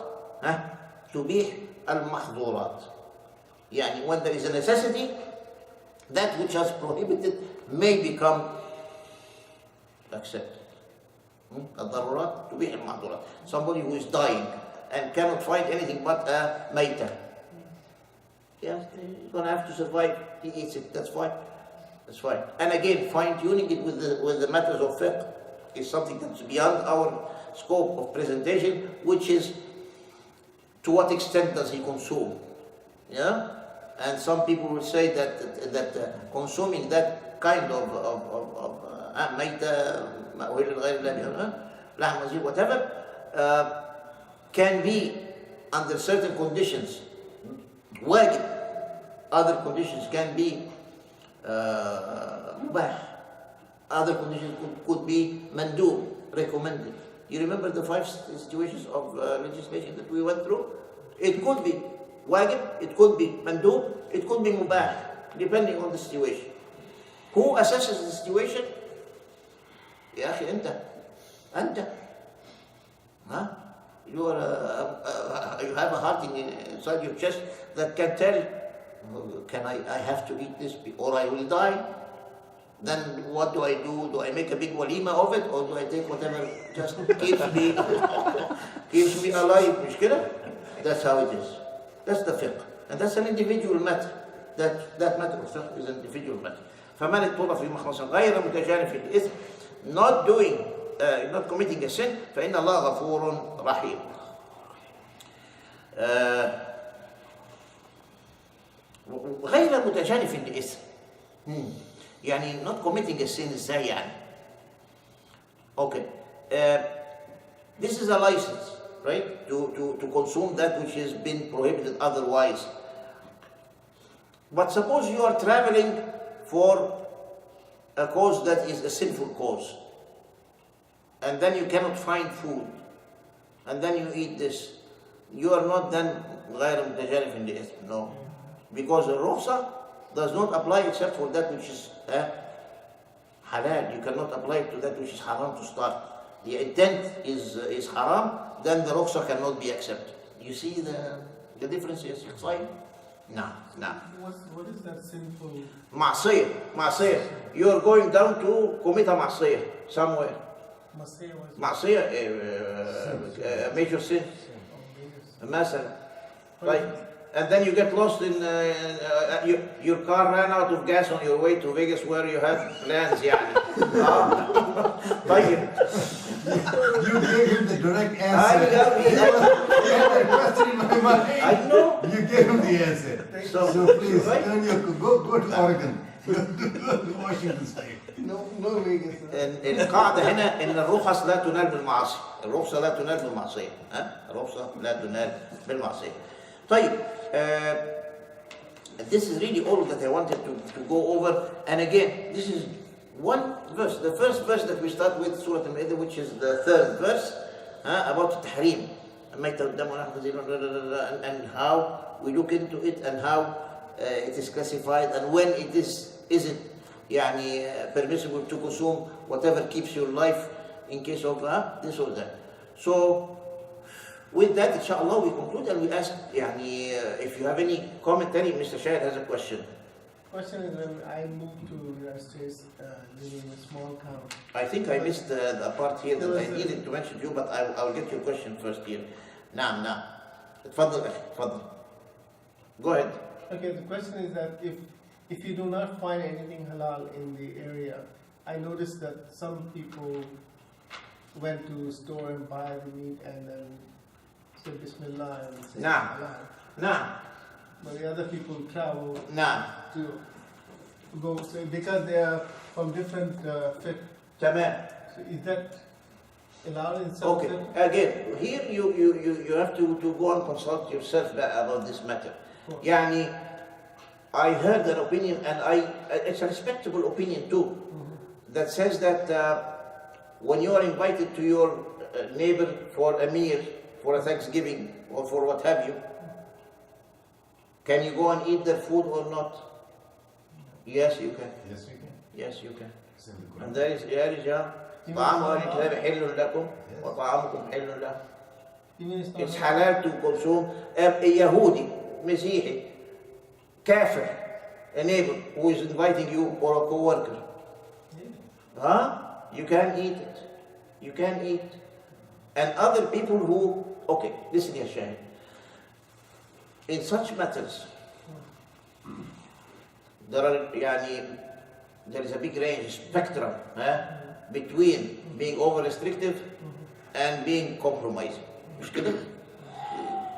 تبيح المحظورات. يعني when there is a necessity, that which is prohibited may become accepted. الضرورات تبيح المحظورات. Somebody who is dying and cannot find anything but a maita. Yeah, he's going to have to survive. He eats it. That's fine. That's fine. And again, fine-tuning it with the matters of fiqh is something that's beyond our scope of presentation, which is to what extent does he consume? Yeah, and some people will say that consuming that kind of maita, whatever, can be under certain conditions wajib. Other conditions can be mubah. Other conditions could be mandub, recommended. You remember the 5 situations of legislation that we went through? It could be wajib, it could be mandub, it could be mubah, depending on the situation. Who assesses the situation? يا أخي أنت you have a heart inside your chest that can tell, I have to eat this or I will die. Then what do I do? Do I make a big walima of it, or do I take whatever just keeps me alive? مش كده? That's how it is. That's the fiqh, and that's an individual matter. That matter of fiqh is an individual matter. فمن اضطر في مخلص غير متجانف في الإثم, not committing a sin, فإن الله غفور رحيم. غير متجانف للإثم. يعني not committing a sin ازاي يعني؟ Okay. This is a license, right? To consume that which has been prohibited otherwise. But suppose you are traveling for a cause that is a sinful cause, and then you cannot find food, and then you eat this. You are not then غير متجانف للإثم. No. Because the rukhsa does not apply except for that which is halal. You cannot apply it to that which is haram to start. The intent is haram, then the rukhsa cannot be accepted. You see the difference is explained? No. What is that sinful? Ma'asiyah. You are going down to commit a ma'asiyah somewhere. Ma'asiyah, a major sin. Right? And then you get lost in your car ran out of gas on your way to Vegas where you have plans. طيب. You gave him the direct answer. He had a question in my mind. I know. You gave him the answer. So please, turn go to Oregon. Go to Washington State. No Vegas. القاعدة هنا إن الرخص لا تنال بالمعاصي. الرخصة لا تنال بالمعصية. الرخصة لا تنال بالمعصية. طيب. This is really all that I wanted to go over. And again, this is one verse. The first verse that we start with, Surat Al-Maeda, which is the 3rd verse, about tahrim. And how we look into it and how it is classified and when it isn't يعني permissible to consume whatever keeps your life in case of this or that. So with that, inshallah, we conclude and we ask if you have any comment. Mr. Shahid has a question. Question is, when I moved to the United States, living in a small town. I think I missed the part here that I needed to mention to you, but I'll get your question first here. نعم. تفضل. Go ahead. Okay, the question is that if you do not find anything halal in the area, I noticed that some people went to the store and buy the meat and then say Bismillah and say halal. نعم. But the other people travel نعم. to go, so because they are from different fiqh. تمام. So is that allowed in some Okay. fiqh? Again, here you have to go and consult yourself about this matter. يعني I heard an opinion, and it's a respectable opinion too, that says that when you are invited to your neighbor for a meal, for a Thanksgiving, or for what have you, can you go and eat their food or not? Yes, you can. Yes, we can. Yes, you can. It's in the Quran. And there is طعام أهل الكتاب حل لكم وطعامكم حل لهم. It's halal to consume. A Yahudi, Messihi, kafir, a neighbor who is inviting you or a co-worker. You can eat it. You can eat. And other people who, okay, listen here, Shahid. In such matters, there is a big range, spectrum, between being over-restrictive and being compromising.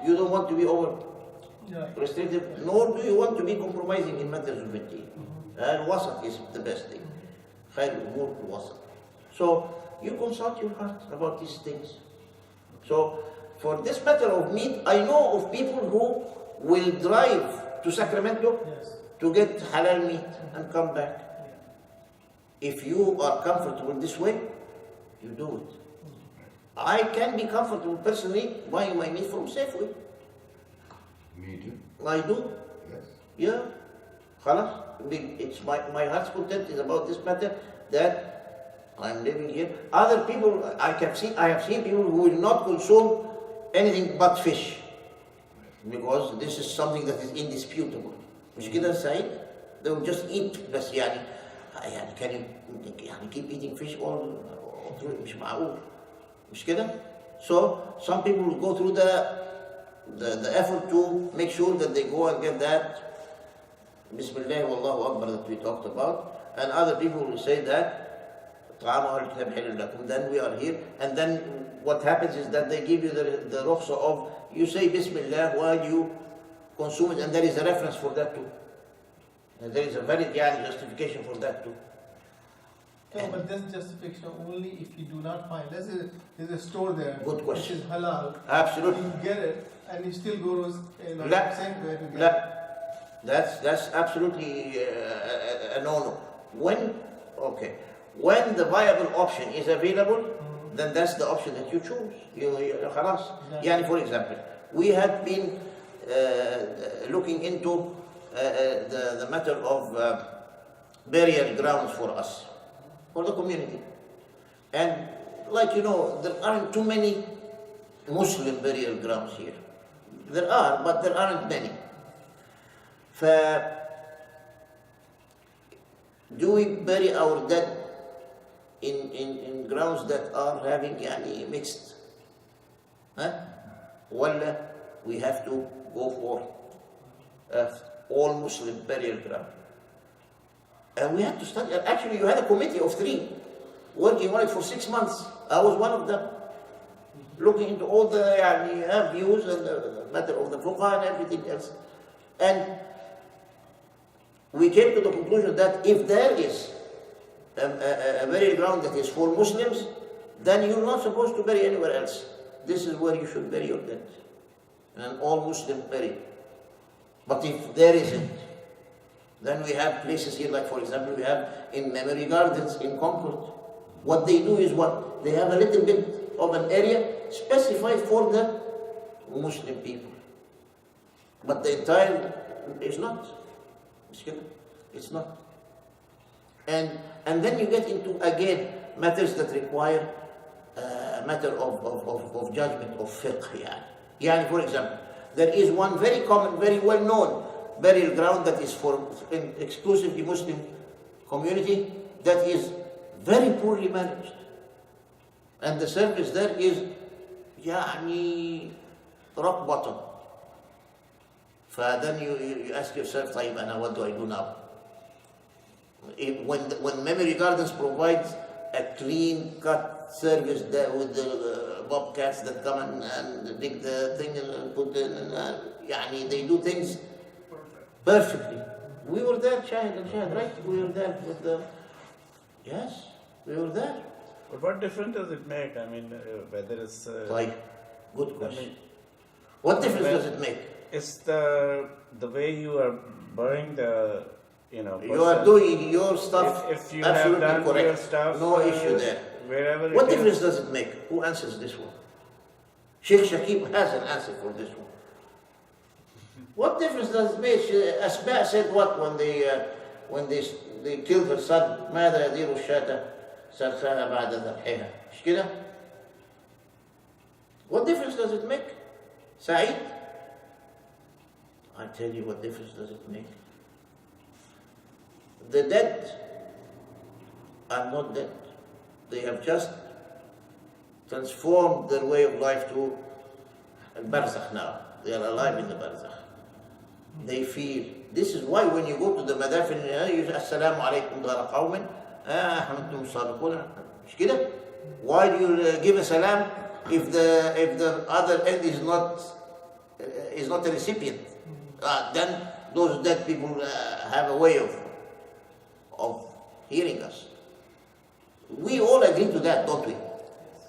You don't want to be over-restrictive, nor do you want to be compromising in matters of it. And wasat is the best thing. خير الأمور الوسط. So you consult your heart about these things. So for this matter of meat, I know of people who will drive to Sacramento to get halal meat and come back. If you are comfortable this way, you do it. I can be comfortable personally buying my meat from Safeway. Me too. I do. Yes. Yeah. Khalas. It's my heart's content is about this matter that I'm living here. Other people I have seen people who will not consume anything but fish because this is something that is indisputable. مش كده سعيد؟ They will just eat بس يعني can you keep eating fish all through مش معقول مش كده؟ So some people will go through the effort to make sure that they go and get that Bismillah Wallahu Akbar that we talked about, and other people will say that طعام أهل الكتاب حل لكم. Then we are here, and then what happens is that they give you the rukhsa of you say Bismillah while you consume it, and there is a reference for that too. And there is a valid justification for that too. Yeah, but this justification only if you do not find. There's a store there. Good question. Which is halal. Absolutely. You get it, and you still go to same way to get La. it. That's absolutely a no-no. When the viable option is available, then that's the option that you choose. خلاص. For example, we had been looking into the matter of burial grounds for us, for the community. And there aren't too many Muslim burial grounds here. There are, but there aren't many. Do we bury our dead in grounds that are having mixed? Walla we have to go for all Muslim burial ground. And we had to study. Actually, you had a committee of 3 working on it for 6 months. I was one of them, looking into all the views and the matter of the fuqaha and everything else. And we came to the conclusion that if there is a burial ground that is for Muslims, then you're not supposed to bury anywhere else. This is where you should bury your dead. And all Muslim bury. But if there isn't, then we have places here, like for example, we have in Memory Gardens in Concord. What they do is they have a little bit of an area specified for the Muslim people. But the entire is not. It's not. And then you get into, again, matters that require a matter of judgment, of fiqh. For example, there is one very common, very well-known burial ground that is for an exclusively Muslim community that is very poorly managed. And the service there is, rock bottom. Then you ask yourself, what do I do now? When Memory Gardens provides a clean-cut service there with the bobcats that come and dig the thing and put in, they do things perfectly. We were there, Shahid, right? We were there with the... Yes, we were there. But what difference does it make? Whether it's... Good question. What difference does it make? It's the way you are burying the, You are doing your stuff if you have absolutely done correct. your stuff, No issue there. Wherever What it difference is, does it make? Who answers this one? Sheikh Shakib has an answer for this one. What difference does it make? Asma said what when they killed her son? ماذا يدير الشاة سرخها بعد ذبحها. مش كده؟ What difference does it make? Saeed? I tell you what difference does it make. The dead are not dead. They have just transformed their way of life to al-barzakh now. They are alive in the barzakh. They feel. This is why when you go to the madafin, you say, Assalamu alaikum dara qawmin, ahmantum sabiquna. مش كده? Why do you give a salam if the other end is not a recipient? Then those dead people have a way of hearing us. We all agree to that, don't we?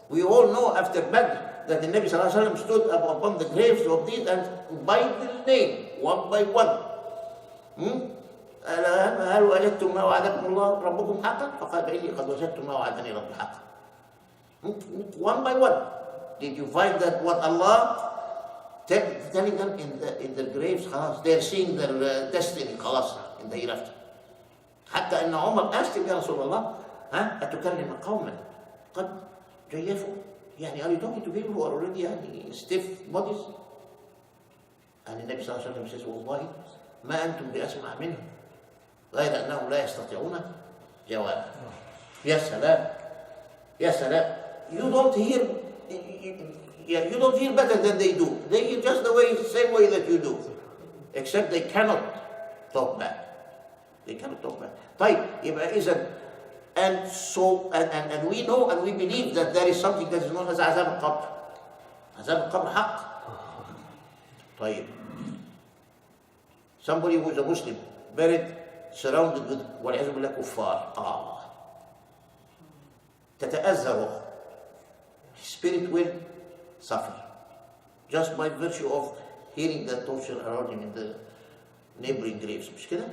We all know after Badr that the Nabi Sallallahu Alaihi Wasallam stood up upon the graves of these and by their name, one by one. هل وجدتم ما وعدكم الله ربكم حقا؟ فقال إني قد وجدت ما وعدني ربي حقا. One by one. Did you find that what Allah telling them in their graves? خلاص, they're seeing their destiny خلاص in the hereafter. حتى أن عمر asked him, يا رسول الله, أتكلم قوما قد جيفوا? يعني are you talking to people who are already stiff bodies? And the Nabi صلى الله عليه وسلم says, والله ما أنتم بأسمع منهم غير أنهم لا يستطيعون جوابا. يا سلام, يا سلام. You don't hear better than they do. They hear just the same way that you do, except they cannot talk back. They cannot talk back. طيب, يبقى إذا and we know and we believe that there is something that is known as عذاب القبر. عذاب القبر حق. طيب. Somebody who is a Muslim, buried, surrounded with والعياذ بالله كفار. تتأذى روحه. His spirit will suffer. Just by virtue of hearing the torture around him in the neighboring graves. مش كده?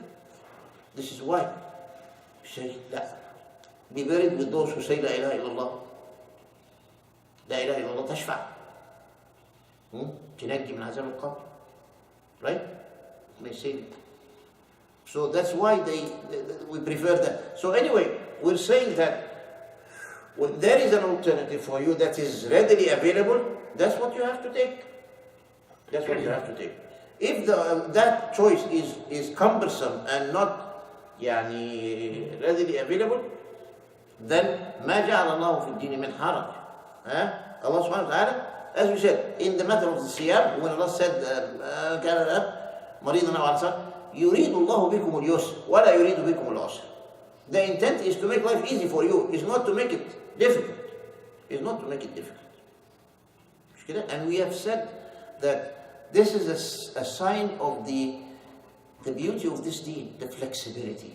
This is why. Say that. Be buried with those who say لا إله إلا الله. لا إله إلا الله تشفع. تنجي من عذاب القبر. Right? They say it. So that's why we prefer that. So anyway, we're saying that when there is an alternative for you that is readily available, that's what you have to take. That's what you have to take. If that choice is cumbersome and not readily available, then ما جعل الله في الدين من حرج. Allah subhanahu wa ta'ala, as we said, in the matter of the siyam, when Allah said, مريضنا وعلى سفر, يريد الله بكم اليسر ولا يريد بكم العسر. The intent is to make life easy for you, is not to make it difficult. Is not to make it difficult. And we have said that this is a sign of the beauty of this deen, the flexibility.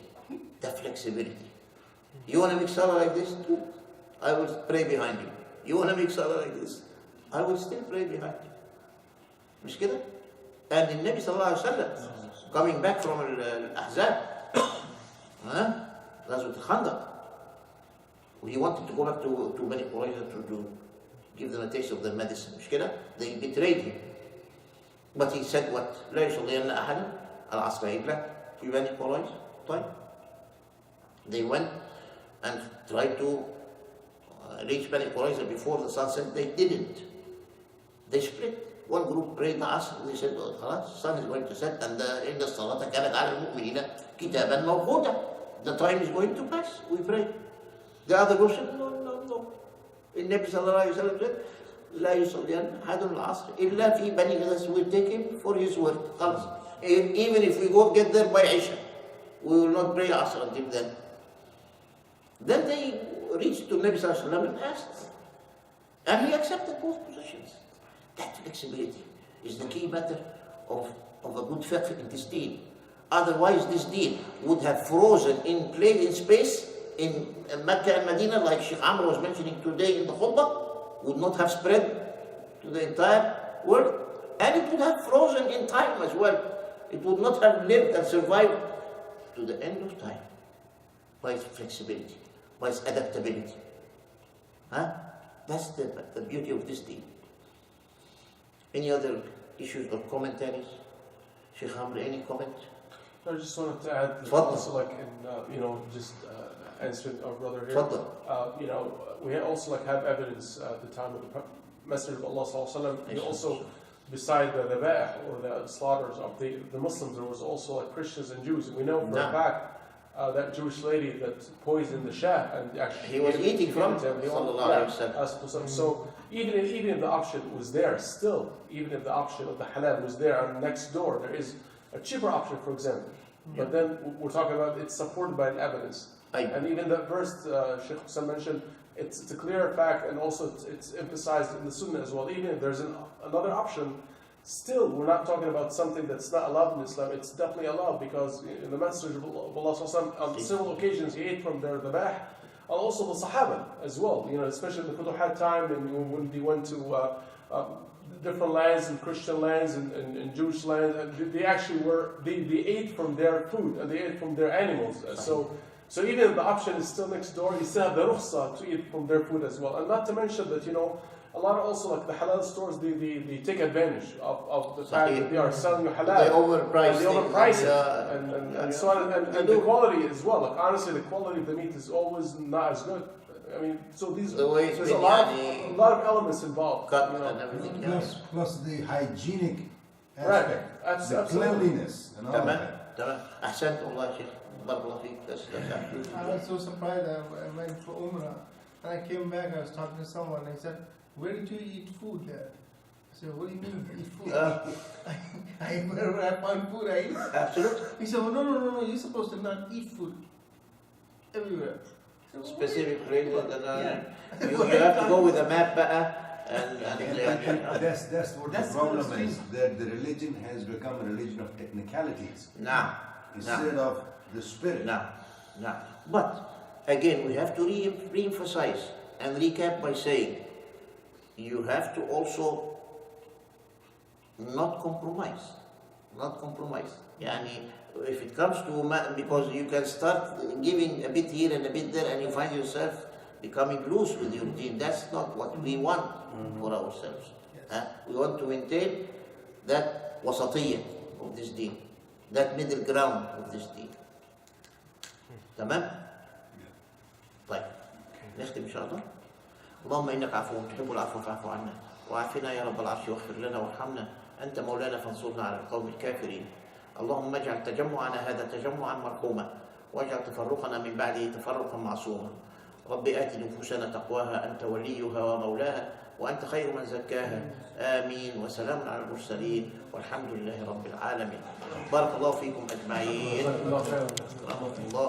The flexibility. You want to make salah like this? I will pray behind you. You want to make salah like this? I will still pray behind you. مش كده؟ And the Nabi sallallahu alaihi wasallam, coming back from Al-Ahzab, Ghazwat al-Khandaq, he wanted to go back to Bani Qurayza to give them a taste of their medicine. مش كده؟ They betrayed him. But he said what? لا يصلين أحد العصر إلا في بني قريظة. طيب. They went and tried to reach Bani Qurayza before the sun set. They didn't. They split. One group prayed the Asr. They said, oh, خلاص, the sun is going to set and إن الصلاة كانت على المؤمنين كتابا موقوتا. The time is going to pass. We pray. The other group said, no. النبي صلى الله عليه وسلم said, لا يصلين أحد العصر إلا في بني قريظة. We take him for his word. خلاص. Even if we get there by Isha, we will not pray Asr until then. Then they reached to Nabi Sallallahu Alaihi Wasallam and asked. And he accepted both positions. That flexibility is the key matter of a good fiqh in this deen. Otherwise, this deen would have frozen in space in Mecca and Medina, like Sheikh Amr was mentioning today in the khutbah, would not have spread to the entire world. And it would have frozen in time as well. it would not have lived and survived to the end of time by its flexibility, by its adaptability. Huh? That's the beauty of this deen. Any other issues or commentaries? Sheikh Amr, any comment? I just wanted to add that Tfaddal. also like in just answering our brother here. Tfaddal. We also like have evidence at the time of the Messenger of Allah sallallahu alaihi wasallam. He also, beside the dhabah or the slaughters of the Muslims, there was also like Christians and Jews. And we know for a fact that Jewish lady that poisoned the Shah and actually he was eating from sallallahu alaihi wasallam. So even if the option was there, still, even if the option of the halal was there, and next door there is a cheaper option, for example. But then we're talking about it's supported by an evidence. And even the verse Sheikh Hossam mentioned, it's a clear fact, and also it's emphasized in the Sunnah as well. Even if there's another option, still we're not talking about something that's not allowed in Islam. It's definitely allowed, because in the Messenger of Allah on several occasions he ate from their dhabah, and also the Sahaba as well. Especially in the Futuhat time, and when they went to different lands, and Christian lands and Jewish lands, and they actually they ate from their food and they ate from their animals. So even if the option is still next door, you still have the rukhsa to eat from their food as well. And not to mention that, a lot of also like the halal stores, they take advantage of the fact that they are selling you halal. They overprice it. And so on. And the quality as well. Like honestly, the quality of the meat is always not as good. I mean, so there's a lot of elements involved. Cut and everything else. Plus the hygienic aspect, the cleanliness and all that. أحسنت والله شيخ. بارك الله فيك. I was so surprised. I went for Umrah and I came back. I was talking to someone. And he said, "Where did you eat food there?" I said, "What do you mean eat food?" Wherever I found food, I eat. Absolutely. He said, "Well, no. You're supposed to not eat food everywhere." Said, Specific places you have to go with a map and that's what the problem is, that the religion has become a religion of technicalities instead of the spirit. But again, we have to re-emphasize and recap by saying you have to also not compromise. Yani, if it comes to because you can start giving a bit here and a bit there, and you find yourself becoming loose with your deen. That's not what we want for ourselves. We want to maintain that wasatiyya of this deen, that middle ground of this deen. تمام؟ طيب نختم إن شاء الله. اللهم إنك عفو تحب العفو فاعف عنا وعافنا يا رب العرش واغفر لنا وارحمنا أنت مولانا فانصرنا على القوم الكافرين. اللهم اجعل تجمعنا هذا تجمعا مرحوما واجعل تفرقنا من بعده تفرقا معصوما. رب آت نفوسنا تقواها أنت وليها ومولاها وأنت خير من زكاها. آمين وسلام على المرسلين والحمد لله رب العالمين. بارك الله فيكم أجمعين. رحمة الله.